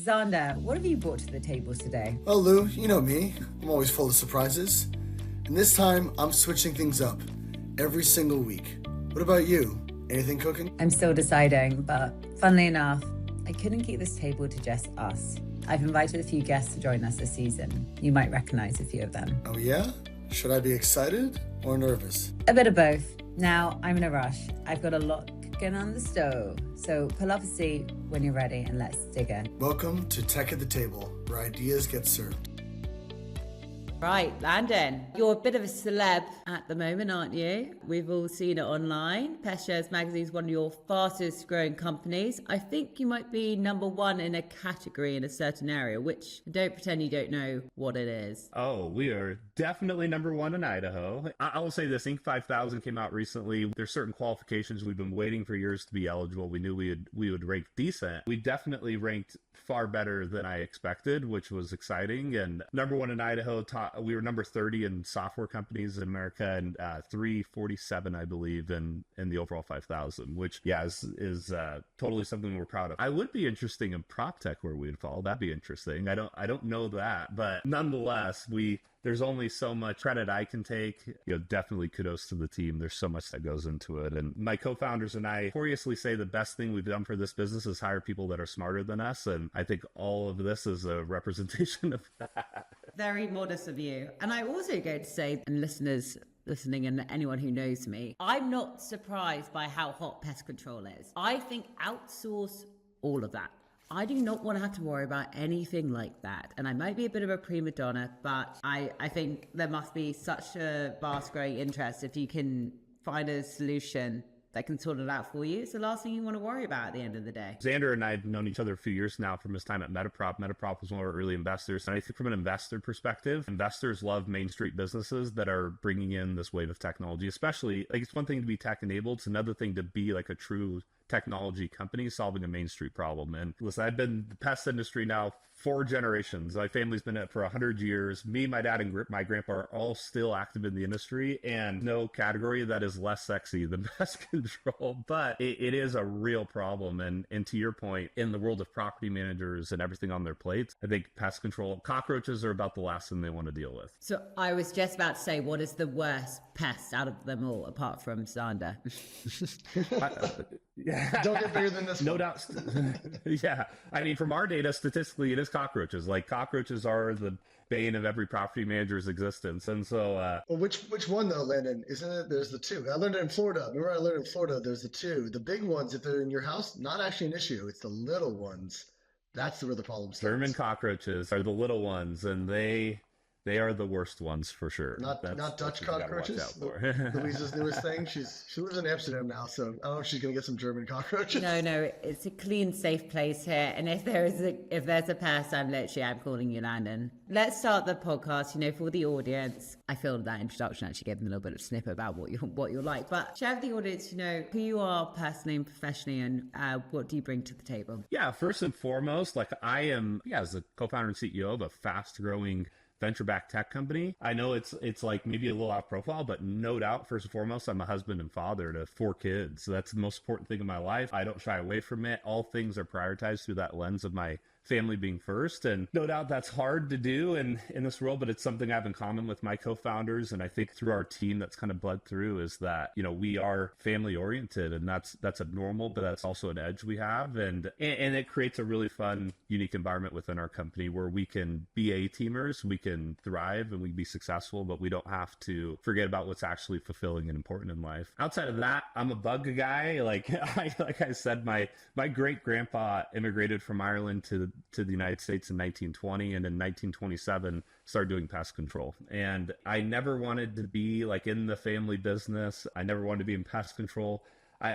Zander, what have you brought to the table today? Well, Lou, you know me. I'm always full of surprises. And this time, I'm switching things up every single week. What about you? Anything cooking? I'm still deciding, but funnily enough, I couldn't keep this table to just us. I've invited a few guests to join us this season. You might recognize a few of them. Oh, yeah? Should I be excited or nervous? A bit of both. Now, I'm in a rush. I've got a lot cooking on the stove. So pull up a seat when you're ready and let's dig in. Welcome to Tech at the Table, where ideas get served. Right, Landon, you're a bit of a celeb at the moment, aren't you? We've all seen it online. Pest Shares magazine is one of your fastest growing companies. I think you might be number one in a category in a certain area, which don't pretend you don't know what it is. Oh, we are definitely number one in Idaho. I will say this, Inc. 5000 came out recently. There's certain qualifications we've been waiting for years to be eligible. We knew we would rank decent. We definitely ranked far better than I expected, which was exciting. And number one in Idaho, we were number 30 in software companies in America and 347, I believe, in the overall 5,000, which, yeah, is totally something we're proud of. I would be interested in PropTech where we'd fall. That'd be interesting. I don't know that, but nonetheless, there's only so much credit I can take. Definitely kudos to the team. There's so much that goes into it. And my co-founders and I notoriously say the best thing we've done for this business is hire people that are smarter than us. And I think all of this is a representation of that. Very modest of you. And I also go to say, and listeners listening and anyone who knows me, I'm not surprised by how hot pest control is. I think outsource all of that. I do not want to have to worry about anything like that. And I might be a bit of a prima donna, but I think there must be such a vast growing interest if you can find a solution that can sort it out for you. It's the last thing you want to worry about at the end of the day. Zander and I have known each other a few years now from his time at Metaprop. Metaprop was one of our early investors. And I think from an investor perspective, investors love Main Street businesses that are bringing in this wave of technology, especially like it's one thing to be tech enabled. It's another thing to be like a true technology company solving a Main Street problem. And listen, I've been in the pest industry now 4 generations. My family's been in it for 100 years. Me, my dad, and my grandpa are all still active in the industry, and no category that is less sexy than pest control. But it is a real problem. And to your point, in the world of property managers and everything on their plates, I think pest control, cockroaches are about the last thing they want to deal with. So I was just about to say, what is the worst pest out of them all, apart from Zander? Yeah. Don't get bigger than this. No doubt. Yeah. I mean, from our data, statistically, it is cockroaches. Like cockroaches are the bane of every property manager's existence. And so, well, which one though, Landon? Isn't it? There's the two. I learned it in Florida. Remember I learned in Florida, there's the two. The big ones, if they're in your house, not actually an issue. It's the little ones. That's where the problem starts. German cockroaches are the little ones, and they are the worst ones for sure. Not Dutch cockroaches. Louisa's newest thing. She lives in Amsterdam now, so I don't know if she's gonna get some German cockroaches. No, it's a clean, safe place here. And if there's a pest, I'm calling you Landon. Let's start the podcast. For the audience, I feel that introduction actually gave them a little bit of snip about what you're like. But share with the audience, who you are personally and professionally, and what do you bring to the table? Yeah, first and foremost, like I am, as the co-founder and CEO of a fast-growing venture-backed tech company. I know it's like maybe a little off profile, but no doubt, first and foremost, I'm a husband and father to 4 kids. So that's the most important thing in my life. I don't shy away from it. All things are prioritized through that lens of my family being first. And no doubt that's hard to do in this world, but it's something I have in common with my co-founders. And I think through our team that's kind of bled through is that, we are family oriented, and that's a normal, but that's also an edge we have. And it creates a really fun, unique environment within our company where we can be A-teamers, we can thrive and we can be successful, but we don't have to forget about what's actually fulfilling and important in life. Outside of that, I'm a bug guy. Like I said, my great grandpa immigrated from Ireland to the United States in 1920, and in 1927 started doing pest control. And I never wanted to be like in the family business. I never wanted to be in pest control.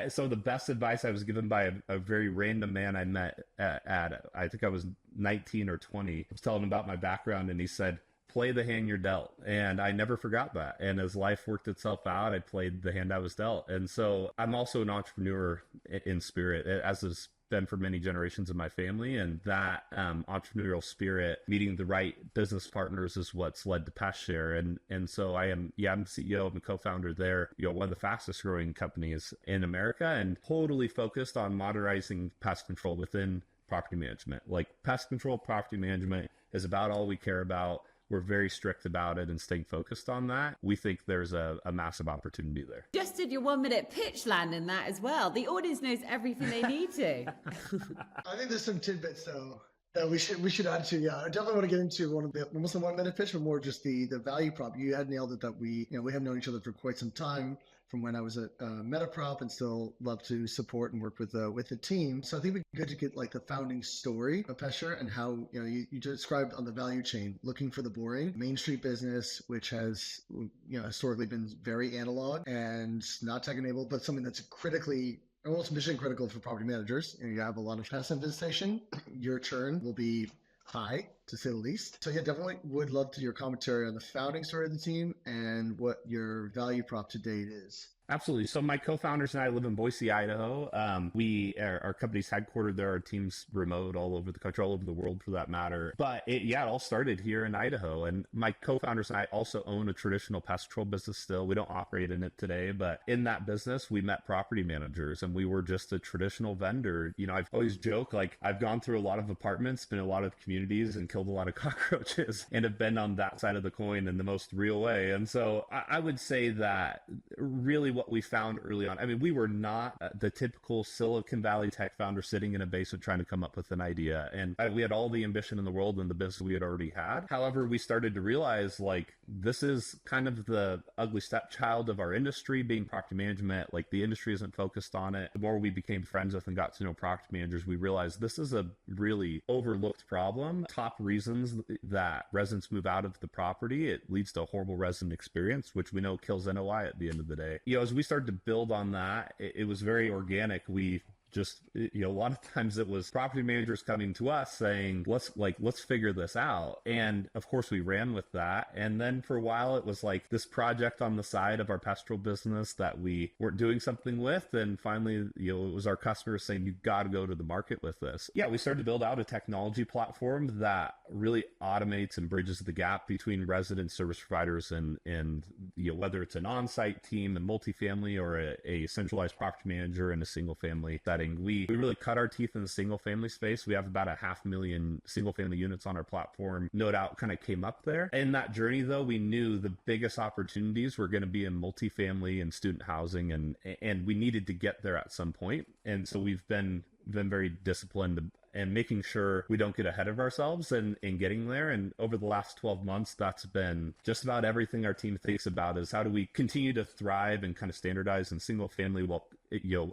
So the best advice I was given by a very random man I met at I think I was 19 or 20. I was telling him about my background, and he said, play the hand you're dealt. And I never forgot that. And as life worked itself out, I played the hand I was dealt. And so I'm also an entrepreneur in spirit, as is been for many generations of my family. And that entrepreneurial spirit, meeting the right business partners, is what's led to Pest Share. And so I'm the CEO, I'm a co-founder there, one of the fastest growing companies in America, and totally focused on modernizing pest control within property management. Like pest control, property management is about all we care about. We're very strict about it and staying focused on that. We think there's a massive opportunity there. Just did your 1 minute pitch, Landon, that as well. The audience knows everything they need to. I think there's some tidbits though that we should add to. Yeah, I definitely want to get into one of the almost a 1 minute pitch, but more just the value prop. You had nailed it that we have known each other for quite some time from when I was at Metaprop, and still love to support and work with the team. So I think it'd be good to get like the founding story of Pest Share and how you described on the value chain, looking for the boring Main Street business, which has historically been very analog and not tech enabled, but something that's critically almost mission critical for property managers. You have a lot of pest infestation. Your churn will be high, to say the least. So yeah, definitely would love to hear commentary on the founding story of the team and what your value prop to date is. Absolutely. So my co-founders and I live in Boise, Idaho. Our company's headquartered there. Our team's remote all over the country, all over the world for that matter. But it all started here in Idaho. And my co-founders and I also own a traditional pest control business still. We don't operate in it today, but in that business, we met property managers and we were just a traditional vendor. I've always joked, like I've gone through a lot of apartments, been in a lot of communities and killed a lot of cockroaches and have been on that side of the coin in the most real way. And so I would say that really what we found early on, I mean, we were not the typical Silicon Valley tech founder sitting in a basement trying to come up with an idea. And we had all the ambition in the world in the business we had already had. However, we started to realize like this is kind of the ugly stepchild of our industry, being property management. Like the industry isn't focused on it. The more we became friends with and got to know property managers, we realized this is a really overlooked problem. Top reasons that residents move out of the property, it leads to a horrible resident experience, which we know kills NOI at the end of the day. As we started to build on that, it was very organic. We just, a lot of times it was property managers coming to us saying, let's figure this out. And of course we ran with that. And then for a while it was like this project on the side of our pastoral business that we weren't doing something with. And finally, it was our customers saying, you got to go to the market with this. Yeah, we started to build out a technology platform that really automates and bridges the gap between resident service providers and whether it's an on-site team, a multifamily, or a centralized property manager in a single family setting. We really cut our teeth in the single family space. We have about 500,000 single family units on our platform. No doubt kind of came up there. In that journey though, we knew the biggest opportunities were going to be in multifamily and student housing, and we needed to get there at some point. And so we've been very disciplined and making sure we don't get ahead of ourselves and getting there. And over the last 12 months, that's been just about everything our team thinks about is how do we continue to thrive and kind of standardize in single family while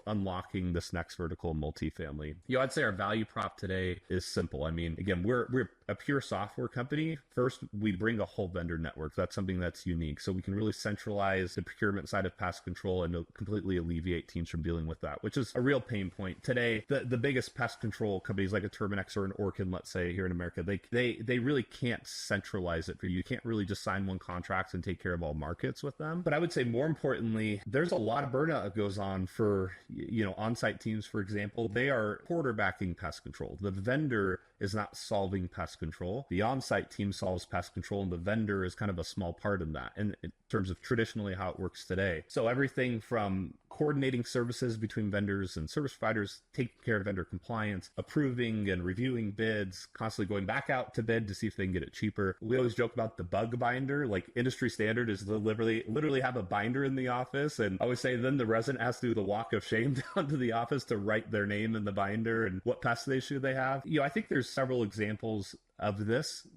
unlocking this next vertical multifamily. I'd say our value prop today is simple. I mean, again, we're a pure software company. First, we bring a whole vendor network. That's something that's unique. So we can really centralize the procurement side of pest control and completely alleviate teams from dealing with that, which is a real pain point. Today, the biggest pest control companies like a Terminix or an Orkin, let's say here in America, they really can't centralize it for you. You can't really just sign one contract and take care of all markets with them. But I would say more importantly, there's a lot of burnout that goes on for on-site teams, for example. They are quarterbacking pest control. The vendor is not solving pest control. The on-site team solves pest control, and the vendor is kind of a small part in that in terms of traditionally how it works today. So everything from coordinating services between vendors and service providers, taking care of vendor compliance, approving and reviewing bids, constantly going back out to bid to see if they can get it cheaper. We always joke about the bug binder. Like industry standard is to literally have a binder in the office, and I always say then the resident has to do the walk of shame down to the office to write their name in the binder and what pest issue they have. I think there's several examples of this,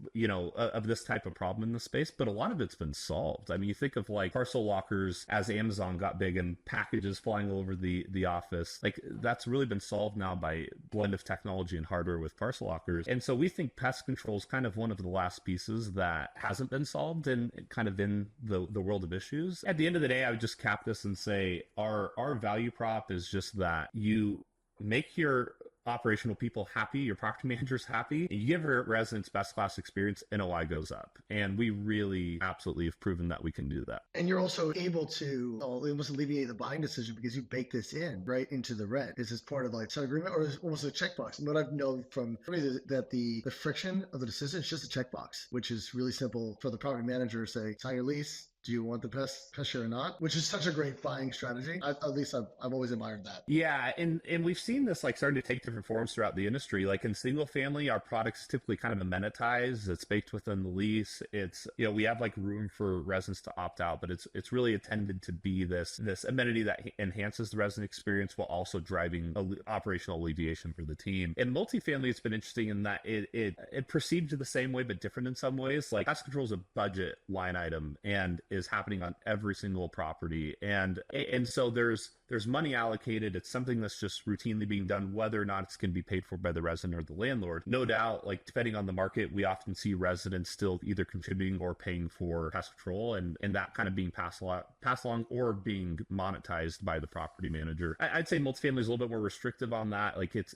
of this type of problem in the space, but a lot of it's been solved. I mean, you think of like parcel lockers as Amazon got big and packages flying all over the office. Like that's really been solved now by blend of technology and hardware with parcel lockers. And so we think pest control is kind of one of the last pieces that hasn't been solved and kind of in the world of issues. At the end of the day, I would just cap this and say our value prop is just that you make your operational people happy, your property managers happy, and you give your residents best class experience, NOI goes up. And we really absolutely have proven that we can do that. And you're also able to almost alleviate the buying decision because you bake this in right into the rent. Is this part of like some agreement or is almost a checkbox? And what I've known from that the friction of the decision is just a checkbox, which is really simple for the property manager to say, sign your lease, do you want the pest share or not? Which is such a great buying strategy. At least I've always admired that. Yeah, and we've seen this like starting to take different forms throughout the industry. Like in single family, our product's typically kind of amenitized. It's baked within the lease. It's, you know, we have like room for residents to opt out, but it's really intended to be this amenity that enhances the resident experience while also driving operational alleviation for the team. In multifamily, it's been interesting in that it perceived the same way but different in some ways. Like pest control is a budget line item and is happening on every single property, and so there's money allocated. It's something that's just routinely being done, whether or not it's going to be paid for by the resident or the landlord. No doubt, like depending on the market, we often see residents still either contributing or paying for pest control, and that kind of being passed along or being monetized by the property manager. I'd say multifamily is a little bit more restrictive on that. Like it's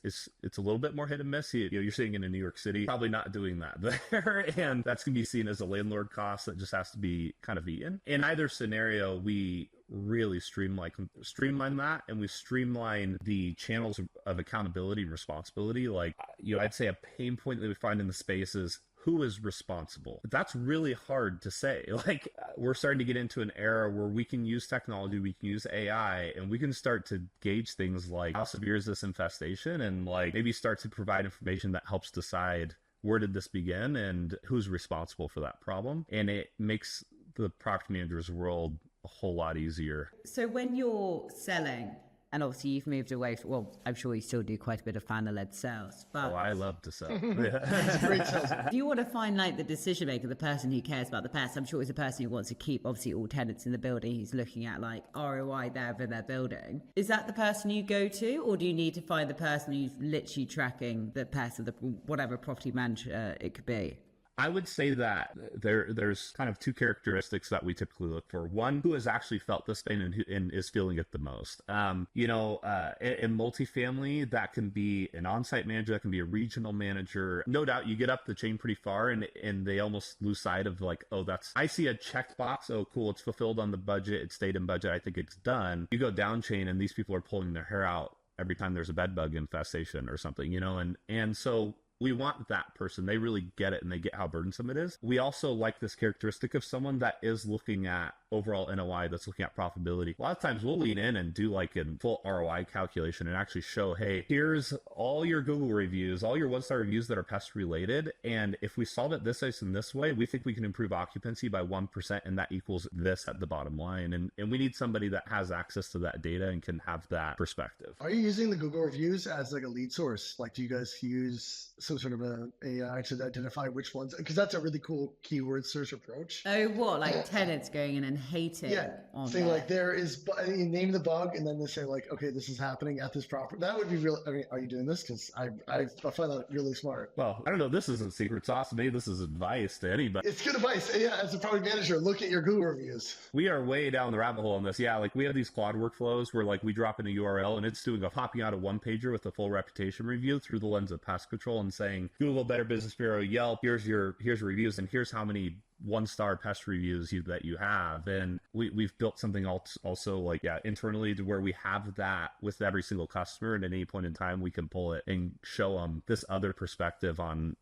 a little bit more hit and miss. You're seeing it in New York City, probably not doing that there, and that's going to be seen as a landlord cost that just has to be kind of eaten. In either scenario, we really streamline that, and we streamline the channels of accountability and responsibility. Like, you know, I'd say a pain point that we find in the space is who is responsible. That's really hard to say. Like, we're starting to get into an era where we can use technology, we can use AI, and we can start to gauge things like how severe is this infestation, and like maybe start to provide information that helps decide where did this begin and who's responsible for that problem. And it makes the property manager's world a whole lot easier. So when you're selling, and obviously you've moved away from, well, I'm sure you still do quite a bit of founder-led sales, but I love to sell. It's great sales. do you want to find like the decision maker, the person who cares about the pest? I'm sure it's a person who wants to keep obviously all tenants in the building. He's looking at like ROI there for their building. Is that the person you go to, or do you need to find the person who's literally tracking the pest of the whatever property manager it could be? I would say that there's kind of two characteristics that we typically look for. One, who has actually felt this pain and is feeling it the most. In multifamily, that can be an on-site manager, that can be a regional manager. No doubt you get up the chain pretty far and they almost lose sight of like, oh, I see a checked box. Oh, cool. It's fulfilled on the budget. It stayed in budget. I think it's done. You go down chain and these people are pulling their hair out every time there's a bed bug infestation or something, and so we want that person. They really get it and they get how burdensome it is. We also like this characteristic of someone that is looking at overall NOI, that's looking at profitability. A lot of times we'll lean in and do like a full ROI calculation and actually show, hey, here's all your Google reviews, all your one-star reviews that are pest related. And if we solve it this way and this way, we think we can improve occupancy by 1%, and that equals this at the bottom line. And we need somebody that has access to that data and can have that perspective. Are you using the Google reviews as like a lead source? Like, do you guys use some sort of a AI to identify which ones? Because that's a really cool keyword search approach. Oh, what? Like tenants going in and hating? Yeah. Saying like there is, you name the bug and then they say like, okay, this is happening at this property. That would be real. I mean, are you doing this? Because I find that really smart. Well, I don't know. This isn't secret sauce. Maybe this is advice to anybody. It's good advice. Yeah. As a property manager, look at your Google reviews. We are way down the rabbit hole on this. Yeah. Like we have these Claude workflows where like we drop in a URL and it's doing a popping out a one pager with a full reputation review through the lens of pest control and saying, Google, Better Business Bureau, Yelp, here's your reviews and here's how many one-star pest reviews that you have. And we've built something also like, internally to where we have that with every single customer, and at any point in time we can pull it and show them this other perspective on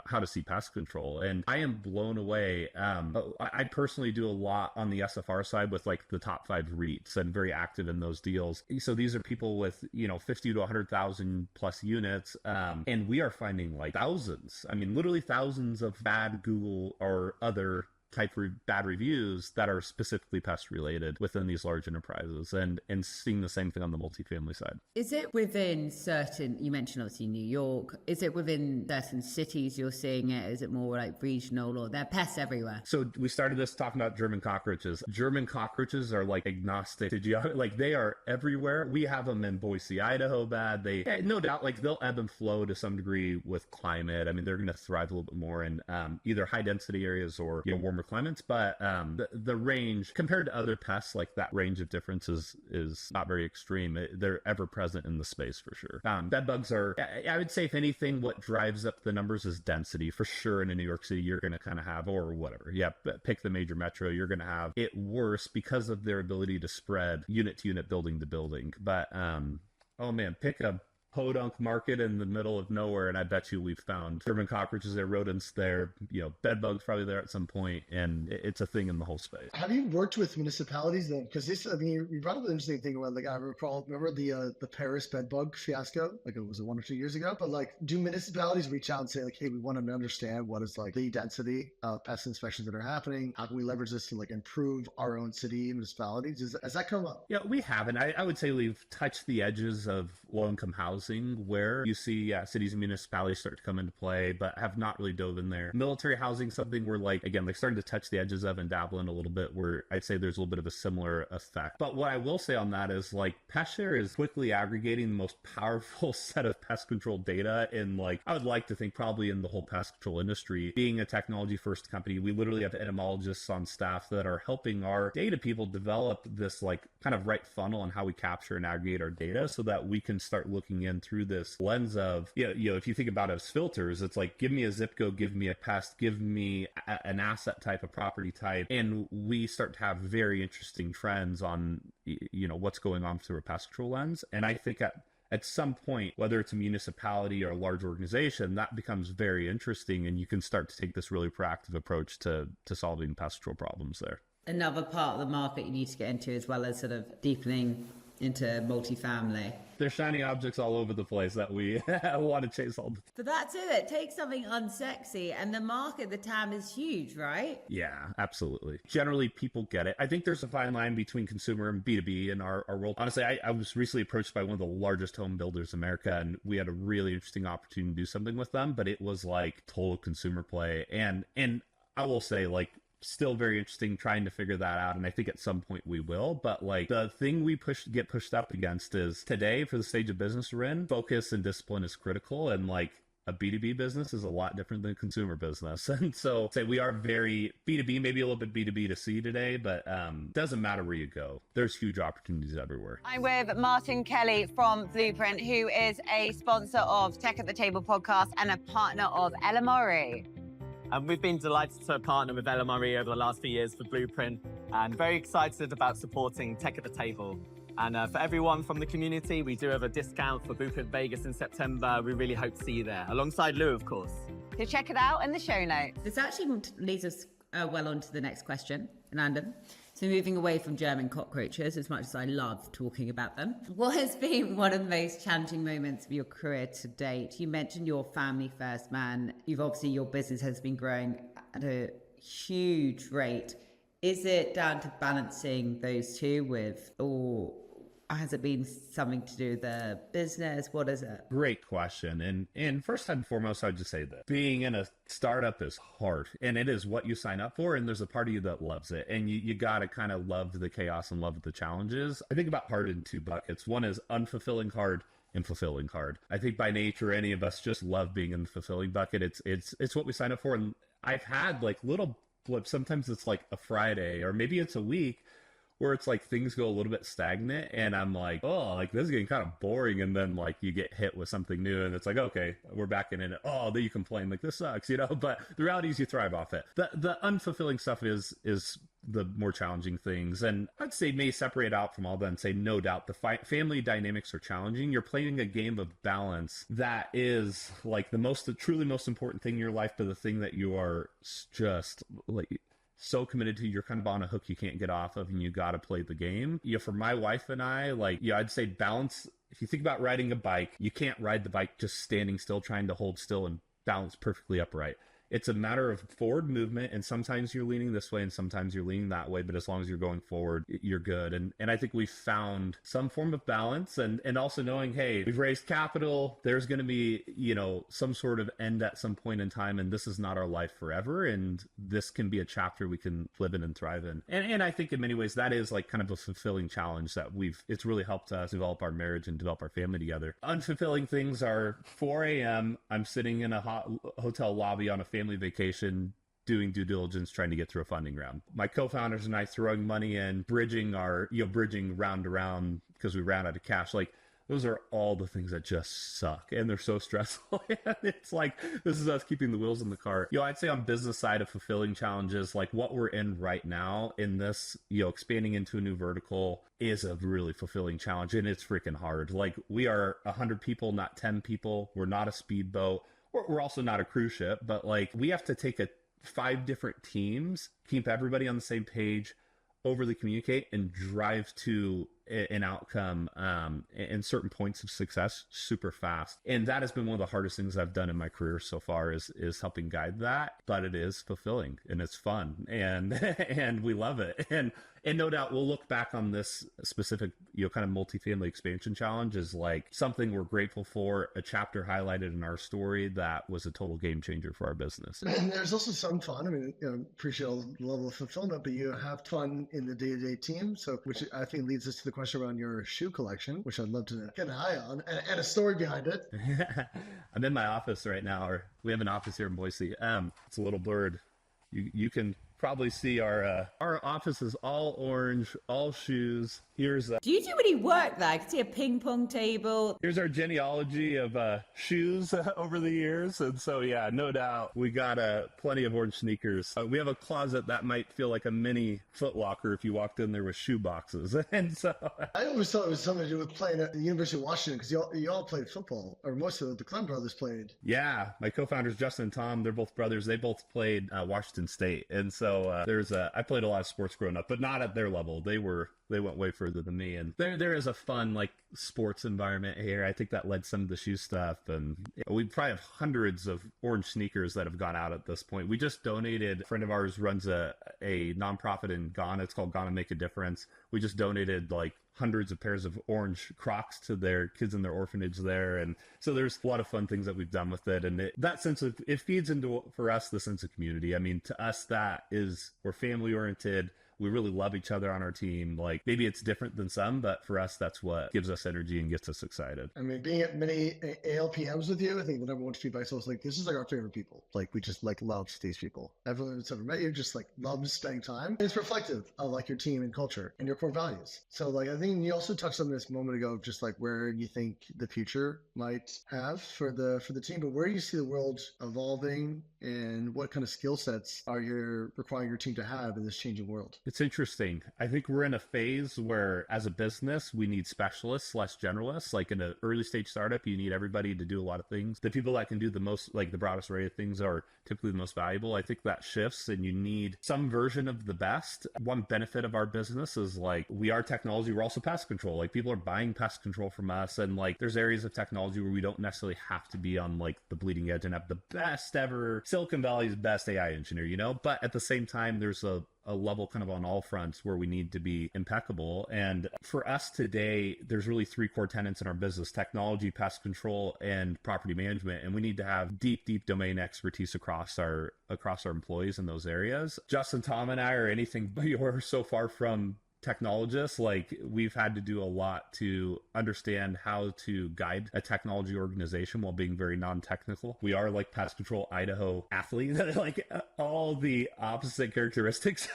how to see pest control. And I am blown away. I personally do a lot on the SFR side with like the top 5 REITs and very active in those deals. So these are people with 50 to 100,000 plus units, and we are finding like thousands, literally thousands of bad Google or other type bad reviews that are specifically pest related within these large enterprises, and seeing the same thing on the multifamily side. Is it within certain, you mentioned obviously New York, is it within certain cities you're seeing it? Is it more like regional, or there are pests everywhere? So we started this talking about German cockroaches. German cockroaches are like agnostic to like they are everywhere. We have them in Boise, Idaho bad. They no doubt like they'll ebb and flow to some degree with climate. They're going to thrive a little bit more in either high density areas or warmer climates, but the range compared to other pests, like that range of difference is not very extreme. They're ever present in the space for sure. Bed bugs are, I would say, if anything, what drives up the numbers is density for sure. In a New York City, you're going to kind of have, or whatever, pick the major metro, you're going to have it worse because of their ability to spread unit to unit, building to building. But oh man, pick a podunk market in the middle of nowhere, and I bet you we've found German cockroaches there, rodents there, bed bugs probably there at some point, and it's a thing in the whole space. Have you worked with municipalities then? Because this, I mean, you brought up an interesting thing about, like, I remember the Paris bed bug fiasco, like it was 1 or 2 years ago. But like, do municipalities reach out and say, like, hey, we want to understand what is like the density of pest inspections that are happening? How can we leverage this to like improve our own city municipalities? Has that come up? Yeah, we haven't. I would say we've touched the edges of low-income housing where you see cities and municipalities start to come into play, but have not really dove in there. Military housing, something we're like, again, like starting to touch the edges of and dabble in a little bit, where I'd say there's a little bit of a similar effect. But what I will say on that is, like, Pest Share is quickly aggregating the most powerful set of pest control data in, like, I would like to think probably in the whole pest control industry. Being a technology first company, we literally have entomologists on staff that are helping our data people develop this like kind of right funnel on how we capture and aggregate our data so that we can start looking in through this lens of, if you think about it as filters, it's like, give me a zip code, give me a pest, give me an asset type, a property type. And we start to have very interesting trends on, what's going on through a pest control lens. And I think at some point, whether it's a municipality or a large organization, that becomes very interesting, and you can start to take this really proactive approach to solving pest control problems there. Another part of the market you need to get into, as well as sort of deepening into multifamily. There's shiny objects all over the place that we want to chase all the time. But that's it. Take something unsexy, and the market, the TAM is huge, right? Yeah, absolutely. Generally, people get it. I think there's a fine line between consumer and B2B in our world. Honestly, I was recently approached by one of the largest home builders in America, and we had a really interesting opportunity to do something with them, but it was like total consumer play. And I will say, like, still very interesting trying to figure that out, and I think at some point we will. But like, the thing we get pushed up against is today, for the stage of business we're in, focus and discipline is critical, and like a B2B business is a lot different than a consumer business. And so say we are very B2B, maybe a little bit B2B to C today, but doesn't matter where you go. There's huge opportunities everywhere. I'm with Martin Kelly from Blueprint, who is a sponsor of Tech at the Table podcast and a partner of LMRE. And we've been delighted to partner with LMRE over the last few years for Blueprint, and very excited about supporting Tech at the Table. And for everyone from the community, we do have a discount for Blueprint Vegas in September. We really hope to see you there, alongside Lou, of course. So check it out in the show notes. This actually leads us well on to the next question, Landon. So moving away from German cockroaches, as much as I love talking about them, what has been one of the most challenging moments of your career to date? You mentioned your family first man. Your business has been growing at a huge rate. Is it down to balancing those two or has it been something to do with the business? What is it? Great question. And first and foremost, I'd just say that being in a startup is hard, and it is what you sign up for. And there's a part of you that loves it. And you got to kind of love the chaos and love the challenges. I think about hard in two buckets. One is unfulfilling hard and fulfilling hard. I think by nature, any of us just love being in the fulfilling bucket. It's what we sign up for. And I've had like little blips. Sometimes it's like a Friday, or maybe it's a week, where it's like things go a little bit stagnant, and I'm like, oh, like this is getting kind of boring. And then like you get hit with something new, and it's like, okay, we're back in it. Oh, then you complain like this sucks, but the reality is you thrive off it. The unfulfilling stuff is the more challenging things. And I'd say may separate out from all that and say, no doubt, the family dynamics are challenging. You're playing a game of balance that is like the truly most important thing in your life, but the thing that you are just like so committed to, you're kind of on a hook you can't get off of, and you got to play the game. For my wife and I, I'd say balance. If you think about riding a bike, you can't ride the bike just standing still, trying to hold still and balance perfectly upright. It's a matter of forward movement, and sometimes you're leaning this way and sometimes you're leaning that way, but as long as you're going forward, you're good. And I think we've found some form of balance, and also knowing, hey, we've raised capital, there's going to be, some sort of end at some point in time, and this is not our life forever, and this can be a chapter we can live in and thrive in. And I think in many ways that is like kind of a fulfilling challenge that it's really helped us develop our marriage and develop our family together. Unfulfilling things are 4 a.m. I'm sitting in a hotel lobby on a family vacation, doing due diligence, trying to get through a funding round. My co-founders and I throwing money in, bridging round to round because we ran out of cash. Like those are all the things that just suck and they're so stressful. And it's like, this is us keeping the wheels in the car. I'd say on business side of fulfilling challenges, like what we're in right now in this, expanding into a new vertical is a really fulfilling challenge, and it's freaking hard. Like, we are 100 people, not 10 people. We're not a speedboat. We're also not a cruise ship, but like, we have to take 5 different teams, keep everybody on the same page, overly communicate, and drive to an outcome and certain points of success super fast. And that has been one of the hardest things I've done in my career so far is helping guide that. But it is fulfilling and it's fun, and and we love it. And no doubt we'll look back on this specific, kind of multifamily expansion challenge as like something we're grateful for, a chapter highlighted in our story that was a total game changer for our business. And there's also some fun. I mean, appreciate all the level of fulfillment, but you have fun in the day-to-day team. So, which I think leads us to the question around your shoe collection, which I'd love to get an eye on and a story behind it. I'm in my office right now, or we have an office here in Boise. It's a little blurred. You can probably see our office is all orange, all shoes. Here's Do you do any work there? I can see a ping pong table. Here's our genealogy of shoes over the years. And so, yeah, no doubt we got plenty of orange sneakers. We have a closet that might feel like a mini Foot Locker if you walked in there with shoe boxes. And so I always thought it was something to do with playing at the University of Washington, because you all played football, or most of the Clem brothers played. Yeah, my co-founders, Justin and Tom, they're both brothers. They both played Washington State. And so I played a lot of sports growing up, but not at their level. They went way further than me. And there is a fun, like, sports environment here. I think that led some of the shoe stuff. And we probably have hundreds of orange sneakers that have gone out at this point. We just donated, a friend of ours runs a nonprofit in Ghana. It's called Ghana Make a Difference. We just donated like hundreds of pairs of orange Crocs to their kids in their orphanage there. And so there's a lot of fun things that we've done with it. And that sense of, it feeds into, for us, the sense of community. I mean, to us, we're family oriented. We really love each other on our team. Like, maybe it's different than some, but for us, that's what gives us energy and gets us excited. I mean, being at many ALPMs with you, I think the number one feedback is always like, this is like our favorite people. Like, we just like love these people. Everyone that's ever met you just like loves spending time. And it's reflective of like your team and culture and your core values. So like, I think you also touched on this a moment ago, just like where you think the future might have for the team, but where do you see the world evolving, and what kind of skill sets are you requiring your team to have in this changing world? It's interesting. I think we're in a phase where, as a business, we need specialists, less generalists. Like in an early stage startup, you need everybody to do a lot of things. The people that can do the most, like the broadest array of things, are typically the most valuable. I think that shifts, and you need some version of the best. One benefit of our business is like, we are technology, we're also pest control. Like, people are buying pest control from us, and like, there's areas of technology where we don't necessarily have to be on like the bleeding edge and have the best ever, Silicon Valley's best AI engineer, but at the same time, there's a level kind of on all fronts where we need to be impeccable. And for us today, there's really 3 core tenets in our business: technology, pest control, and property management. And we need to have deep domain expertise across our employees in those areas. Justin, Tom, and I are anything but you're so far from technologists. Like, we've had to do a lot to understand how to guide a technology organization while being very non-technical. We are like pest control Idaho athletes, like all the opposite characteristics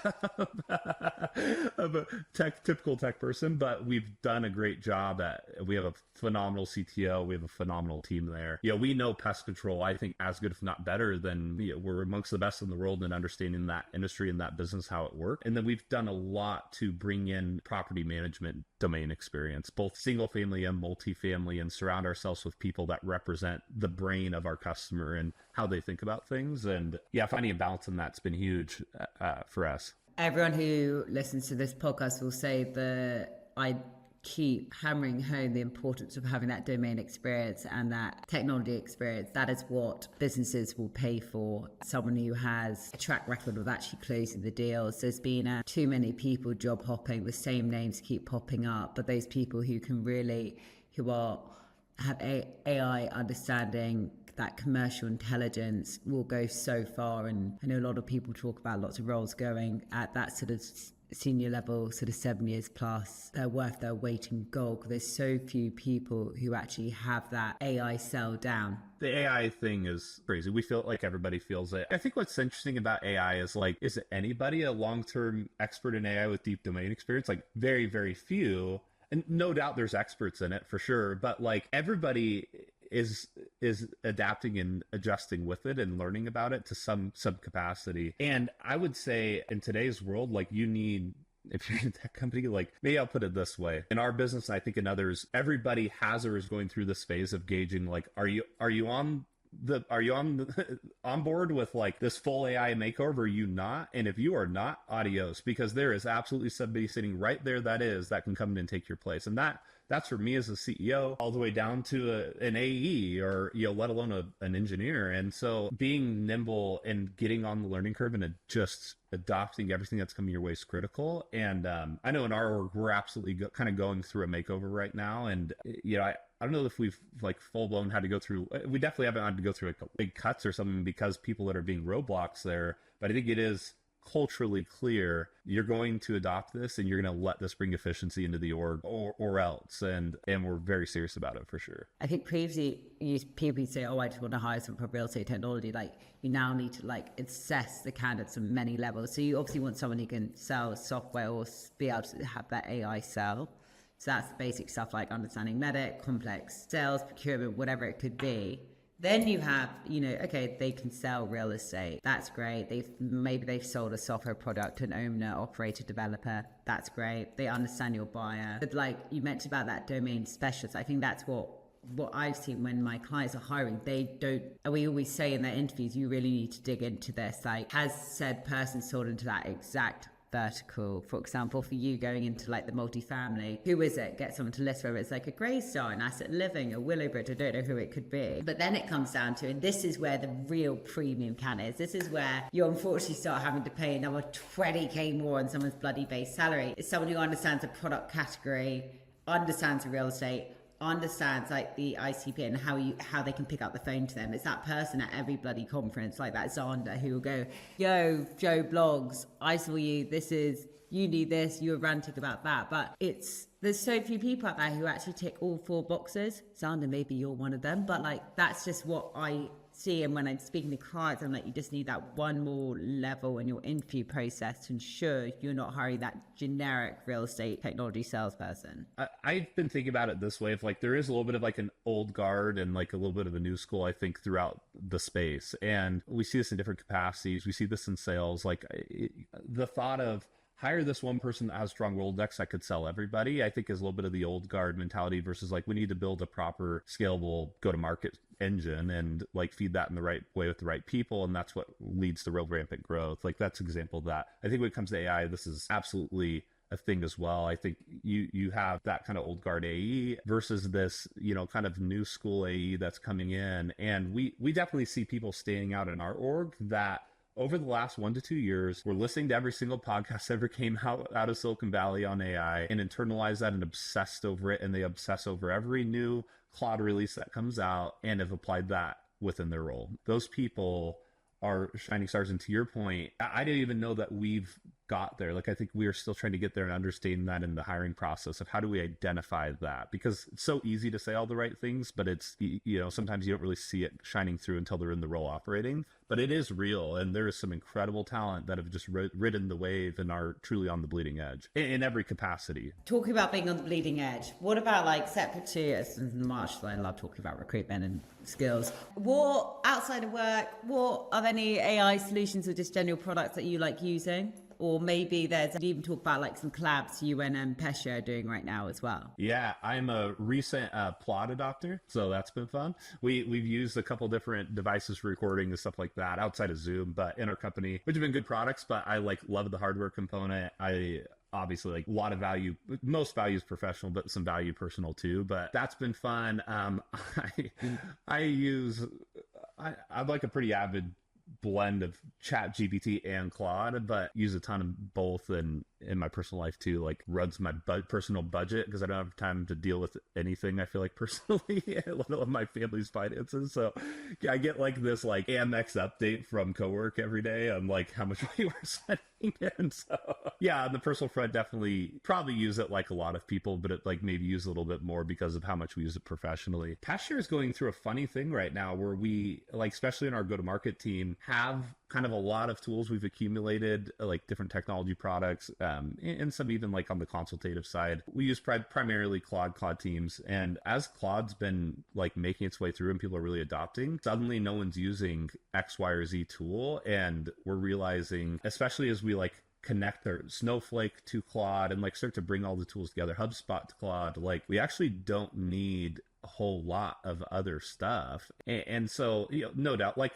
of a typical tech person, but we've done a great job we have a phenomenal CTO. We have a phenomenal team there. We know pest control, I think, as good, if not better than, we're amongst the best in the world in understanding that industry and that business, how it works. And then we've done a lot to bring in property management domain experience, both single family and multifamily, and surround ourselves with people that represent the brain of our customer and how they think about things. And finding a balance in that's been huge for us. Everyone who listens to this podcast will say that I keep hammering home the importance of having that domain experience and that technology experience. That is what businesses will pay for. Someone who has a track record of actually closing the deals. There's been too many people job hopping, the same names keep popping up, but those people who have AI understanding, that commercial intelligence, will go so far. And I know a lot of people talk about lots of roles going at that sort of senior level, sort of 7 years plus. They're worth their weight in gold, because there's so few people who actually have that AI sell down. The AI thing is crazy. We feel like everybody feels it. I think what's interesting about AI is like, is anybody a long-term expert in AI with deep domain experience? Like, very, very few. and no doubt there's experts in it for sure, but like everybody is adapting and adjusting with it and learning about it to some capacity. And I would say in today's world, like you need, if you're in a tech company, like maybe I'll put it this way. In our business, and I think in others, everybody has or is going through this phase of gauging, like, are you on board with like this full AI makeover? Are you not? And if you are not, adios, because there is absolutely somebody sitting right there that can come in and take your place. And that's for me as a CEO, all the way down to an AE or, let alone an engineer. And so being nimble and getting on the learning curve and just adopting everything that's coming your way is critical. And I know in our org, we're absolutely kind of going through a makeover right now. And, I don't know if we've like full blown had to go through, we definitely haven't had to go through like big cuts or something because people that are being roadblocks there. But I think it is culturally clear you're going to adopt this and you're going to let this bring efficiency into the org or else. And we're very serious about it for sure. I think previously people say, I just want to hire someone for real estate technology. Like you now need to like assess the candidates on many levels. So you obviously want someone who can sell software or be able to have that AI sell. So that's basic stuff like understanding medic, complex sales, procurement, whatever it could be. Then you have, okay, they can sell real estate. That's great. Maybe they've sold a software product to an owner, operator, developer. That's great. They understand your buyer. But like you mentioned about that domain specialist, I think that's what I've seen when my clients are hiring. We always say in their interviews, you really need to dig into this. Like, has said person sold into that exact vertical? For example, for you going into like the multifamily, who is it? Get someone to list whether it's like a Greystar, an Asset Living, a Willowbridge. I don't know who it could be. But then it comes down to, and this is where the real premium can is. This is where you unfortunately start having to pay another 20k more on someone's bloody base salary. It's someone who understands the product category, understands the real estate, understands like the ICP and how they can pick up the phone to them. It's that person at every bloody conference, like that Zander, who will go, yo, Joe Blogs, I saw you, you need this, you were ranting about that. But there's so few people out there who actually tick all 4 boxes. Zander, maybe you're one of them, but like that's just what I see. And when I'm speaking to clients, I'm like, you just need that one more level in your interview process to ensure you're not hiring that generic real estate technology salesperson. I've been thinking about it this way, of like there is a little bit of like an old guard and like a little bit of a new school, I think, throughout the space. And we see this in different capacities. We see this in sales, like the thought of hire this one person that has strong Rolodex that could sell everybody, I think is a little bit of the old guard mentality versus like we need to build a proper scalable go-to-market engine and like feed that in the right way with the right people. And that's what leads to real rampant growth. Like that's an example of that. I think when it comes to AI, this is absolutely a thing as well. I think you have that kind of old guard AE versus this, kind of new school AE that's coming in. And we definitely see people staying out in our org that over the last 1 to 2 years, we're listening to every single podcast that ever came out of Silicon Valley on AI and internalized that and obsessed over it. And they obsess over every new cloud release that comes out and have applied that within their role. Those people are shining stars. And to your point, I didn't even know that we've got there. Like, I think we are still trying to get there and understand that in the hiring process of how do we identify that? Because it's so easy to say all the right things, but it's, sometimes you don't really see it shining through until they're in the role operating. But it is real. And there is some incredible talent that have just ridden the wave and are truly on the bleeding edge in every capacity. Talking about being on the bleeding edge, what about like separate to us in March? I love talking about recruitment and skills. What outside of work, what are there any AI solutions or just general products that you like using? Or maybe you even talk about like some collabs you and Pest Share are doing right now as well. Yeah, I'm a recent Plot adopter, so that's been fun. We've used a couple different devices for recording and stuff like that outside of Zoom, but in our company, which have been good products, but I love the hardware component. I obviously like a lot of value, most value is professional, but some value personal too, but that's been fun. I'm like a pretty avid blend of Chat GPT and Claude, but use a ton of both in my personal life too. Like runs my personal budget because I don't have time to deal with anything, I feel like, personally, let alone my family's finances. So I get like this like Amex update from Cowork every day on like how much money we're spending. And so yeah, on the personal front, definitely probably use it like a lot of people, but it like maybe use a little bit more because of how much we use it professionally. Pest Share is going through a funny thing right now where we, like, especially in our go-to-market team, have kind of a lot of tools we've accumulated, like different technology products, and some even like on the consultative side. We use primarily Claude teams. And as Claude's been like making its way through and people are really adopting, suddenly no one's using X, Y, or Z tool. And we're realizing, especially as we like connect our Snowflake to Claude and like start to bring all the tools together, HubSpot to Claude, like we actually don't need a whole lot of other stuff. And so, you know, no doubt, like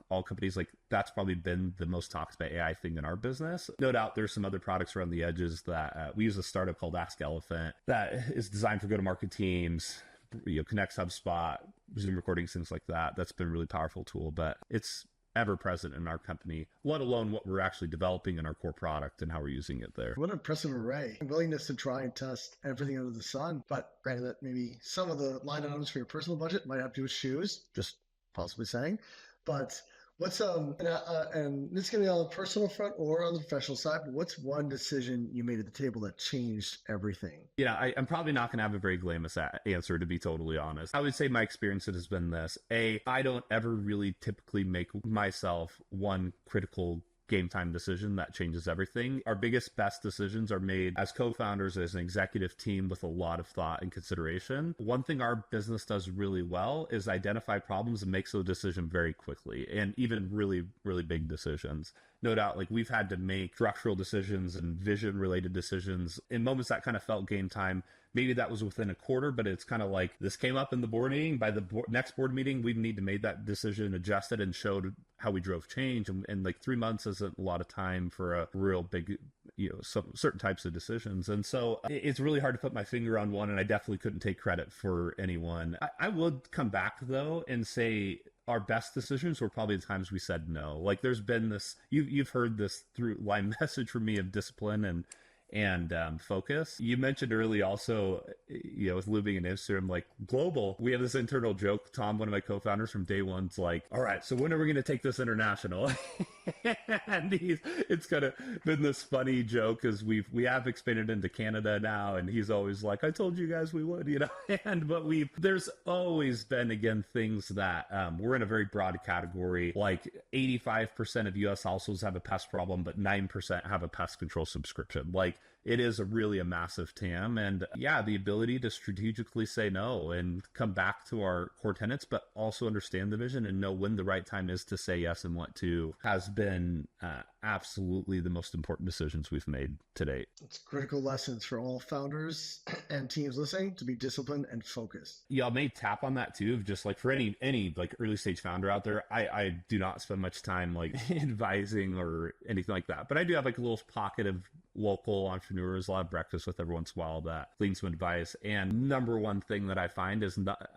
all companies, like that's probably been the most talked about AI thing in our business. No doubt there's some other products around the edges that we use a startup called Ask Elephant that is designed for go-to-market teams, you know, connects HubSpot, Zoom recordings, things like that. That's been a really powerful tool, but it's ever present in our company, let alone what we're actually developing in our core product and how we're using it there. What an impressive array. Willingness to try and test everything under the sun. But granted that maybe some of the line items for your personal budget might have to do with shoes, just possibly saying. But what's and this is going to be on the personal front or on the professional side, but what's one decision you made at the table that changed everything? Yeah, I'm probably not going to have a very glamorous answer, to be totally honest. I would say my experience has been this. I don't ever really typically make myself one critical game time decision that changes everything. Our biggest, best decisions are made as co-founders, as an executive team with a lot of thought and consideration. One thing our business does really well is identify problems and makes those decisions very quickly, and even really, really big decisions. No doubt, like we've had to make structural decisions and vision related decisions in moments that kind of felt game time. Maybe that was within a quarter, but it's kind of like this came up in the board meeting. By the next board meeting, we need to make that decision, adjust it, and showed how we drove change. And like 3 months isn't a lot of time for a real big, you know, some certain types of decisions. And so it's really hard to put my finger on one, and I definitely couldn't take credit for anyone. I would come back though and say our best decisions were probably the times we said no. Like there's been this, you've heard this through line message from me of discipline and focus. You mentioned early also, you know, with looping and Instagram, like global, we have this internal joke. Tom, one of my co-founders from day one's like, all right, so when are we going to take this international? And it's kind of been this funny joke because we have expanded into Canada now, and he's always like, I told you guys we would, you know. But there's always been, again, things that we're in a very broad category. Like 85% of US households have a pest problem, but 9% have a pest control subscription. Like it is a massive TAM. And yeah, the ability to strategically say no and come back to our core tenets, but also understand the vision and know when the right time is to say yes and what to, has been absolutely the most important decisions we've made to date. It's critical lessons for all founders and teams listening to be disciplined and focused. Yeah, I may tap on that too, of just like for any like early stage founder out there, I do not spend much time like advising or anything like that, but I do have like a little pocket of local entrepreneurs, a lot of breakfast with every once in a while that gleans some advice. And number one thing that I find is not,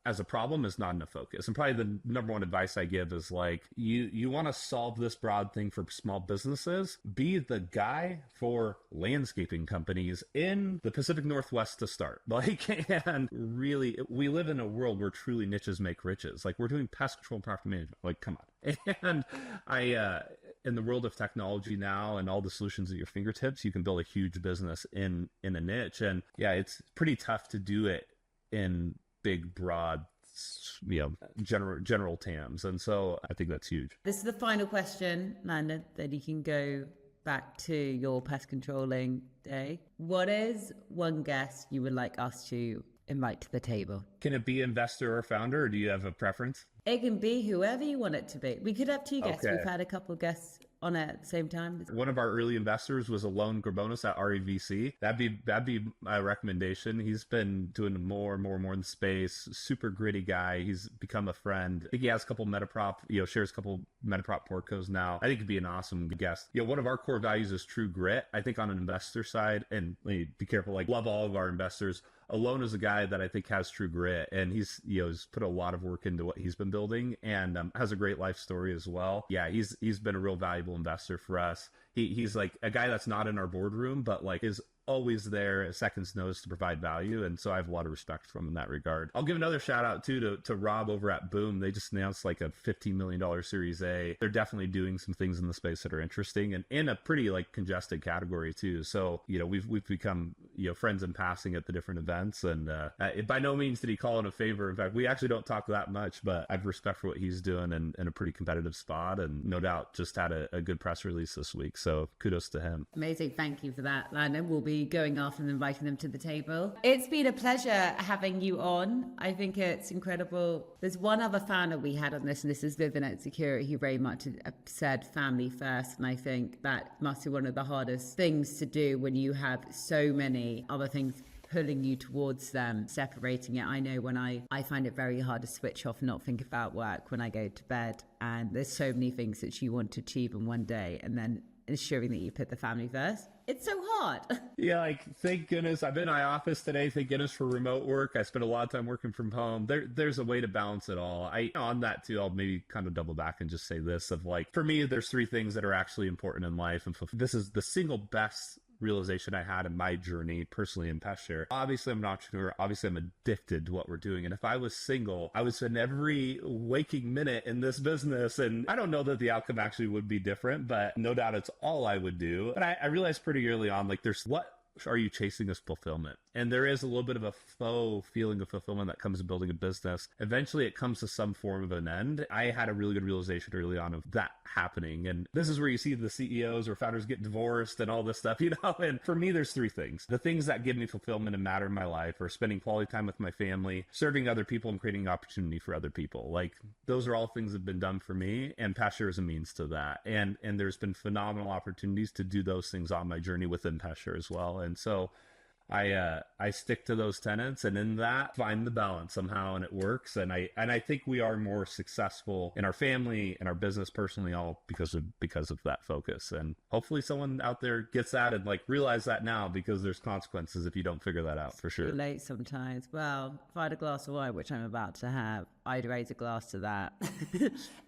as a problem is not enough focus. And probably the number one advice I give is like, you want to solve this broad thing for small businesses, be the guy for landscaping companies in the Pacific Northwest to start. Like, and really, we live in a world where truly niches make riches. Like we're doing pest control and property management. Like, come on. And in the world of technology now and all the solutions at your fingertips, you can build a huge business in a niche. And yeah, it's pretty tough to do it in big, broad, you know, general TAMs. And so I think that's huge. This is the final question, Landon, then you can go back to your pest controlling day. What is one guest you would like us to invite to the table? Can it be investor or founder, or do you have a preference? It can be whoever you want it to be. We could have two guests. Okay. We've had a couple of guests on it at the same time. One of our early investors was Alon Geronimos at REVC. That'd be my recommendation. He's been doing more in the space. Super gritty guy. He's become a friend. I think he has a couple Metaprop, shares a couple Metaprop portcos now. I think he'd be an awesome guest. One of our core values is true grit. I think on an investor side, and be careful, like love all of our investors. Alon is a guy that I think has true grit, and he's put a lot of work into what he's been building, and has a great life story as well. Yeah, he's been a real valuable investor for us. He's like a guy that's not in our boardroom, but like is always there at second's notice to provide value. And so I have a lot of respect for him in that regard. I'll give another shout out too to Rob over at Boom. They just announced like a $15 million Series A. They're definitely doing some things in the space that are interesting and in a pretty like congested category too. So, we've become, friends in passing at the different events. And by no means did he call it a favor. In fact, we actually don't talk that much, but I have respect for what he's doing and in a pretty competitive spot. And no doubt just had a good press release this week. So kudos to him. Amazing. Thank you for that, Landon. We'll be going after and inviting them to the table. It's been a pleasure having you on. I think it's incredible. There's one other founder we had on this, and this is Vivian at Security, who very much said family first. And I think that must be one of the hardest things to do when you have so many other things pulling you towards them, separating it. I know when I find it very hard to switch off and not think about work when I go to bed. And there's so many things that you want to achieve in one day, and then ensuring that you put the family first. It's so hard. Yeah, like thank goodness I've been in my office today. Thank goodness for remote work. I spend a lot of time working from home. There's a way to balance it all. On that too, I'll maybe kind of double back and just say this of like, for me, there's three things that are actually important in life. And this is the single best realization I had in my journey personally in Pest Share. Obviously, I'm an entrepreneur. Obviously, I'm addicted to what we're doing. And if I was single, I would spend every waking minute in this business. And I don't know that the outcome actually would be different, but no doubt it's all I would do. But I realized pretty early on, like what are you chasing this fulfillment? And there is a little bit of a faux feeling of fulfillment that comes to building a business. Eventually it comes to some form of an end. I had a really good realization early on of that happening. And this is where you see the CEOs or founders get divorced and all this stuff, And for me, there's three things. The things that give me fulfillment and matter in my life are spending quality time with my family, serving other people, and creating opportunity for other people. Like those are all things that have been done for me, and Pest Share is a means to that. And there's been phenomenal opportunities to do those things on my journey within Pest Share as well. And so I stick to those tenets, and in that find the balance somehow, and it works. And I think we are more successful in our family and our business personally, all because of that focus. And hopefully someone out there gets that and like realize that now, because there's consequences if you don't figure that out for sure. Too late sometimes. Well, if I had a glass of wine, which I'm about to have, I'd raise a glass to that.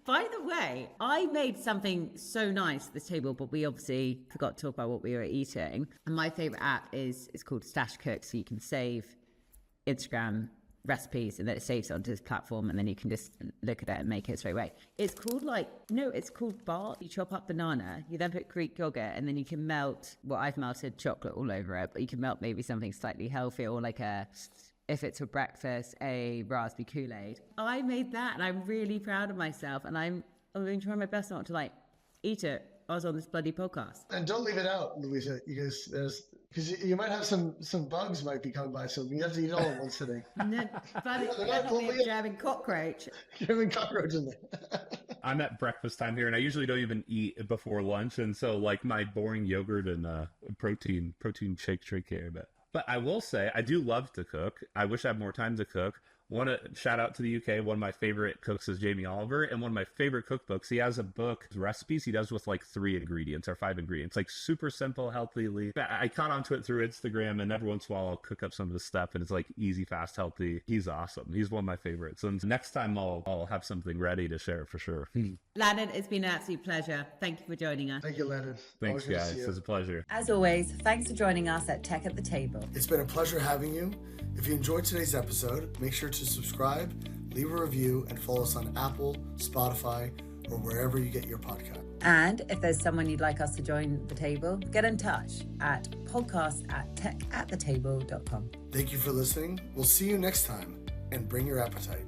By the way, I made something so nice at this table, but we obviously forgot to talk about what we were eating. And my favorite app is called Stash Cook. So you can save Instagram recipes and then it saves it onto this platform, and then you can just look at it and make it straight away. It's called Bart. You chop up banana, you then put Greek yogurt, and then you can melt, I've melted chocolate all over it, but you can melt maybe something slightly healthier, or like if it's for breakfast, a raspberry Kool-Aid. I made that, and I'm really proud of myself, and I'm going to try my best not to eat it. I was on this bloody podcast. And don't leave it out, Louisa, because you might have some bugs might be coming by, so you have to eat it all in one sitting. No, but you're having cockroach. You're having cockroach in there. I'm at breakfast time here, and I usually don't even eat before lunch, and so like my boring yogurt and protein shake here, But I will say, I do love to cook. I wish I had more time to cook. Want to shout out to the UK. One of my favorite cooks is Jamie Oliver, and one of my favorite cookbooks, he has a book, recipes he does with like 3 ingredients or 5 ingredients, like super simple, healthily. I caught onto it through Instagram, and every once in a while I'll cook up some of his stuff, and it's like easy, fast, healthy. He's awesome. He's one of my favorites. And next time I'll have something ready to share for sure. Landon, it's been an absolute pleasure. Thank you for joining us. Thank you, Landon. Thanks, guys. It was a pleasure. As always, thanks for joining us at Tech at the Table. It's been a pleasure having you. If you enjoyed today's episode, make sure to subscribe, leave a review, and follow us on Apple, Spotify, or wherever you get your podcast. And if there's someone you'd like us to join the table, get in touch at podcast@techathetable.com. Thank you for listening. We'll see you next time, and bring your appetite.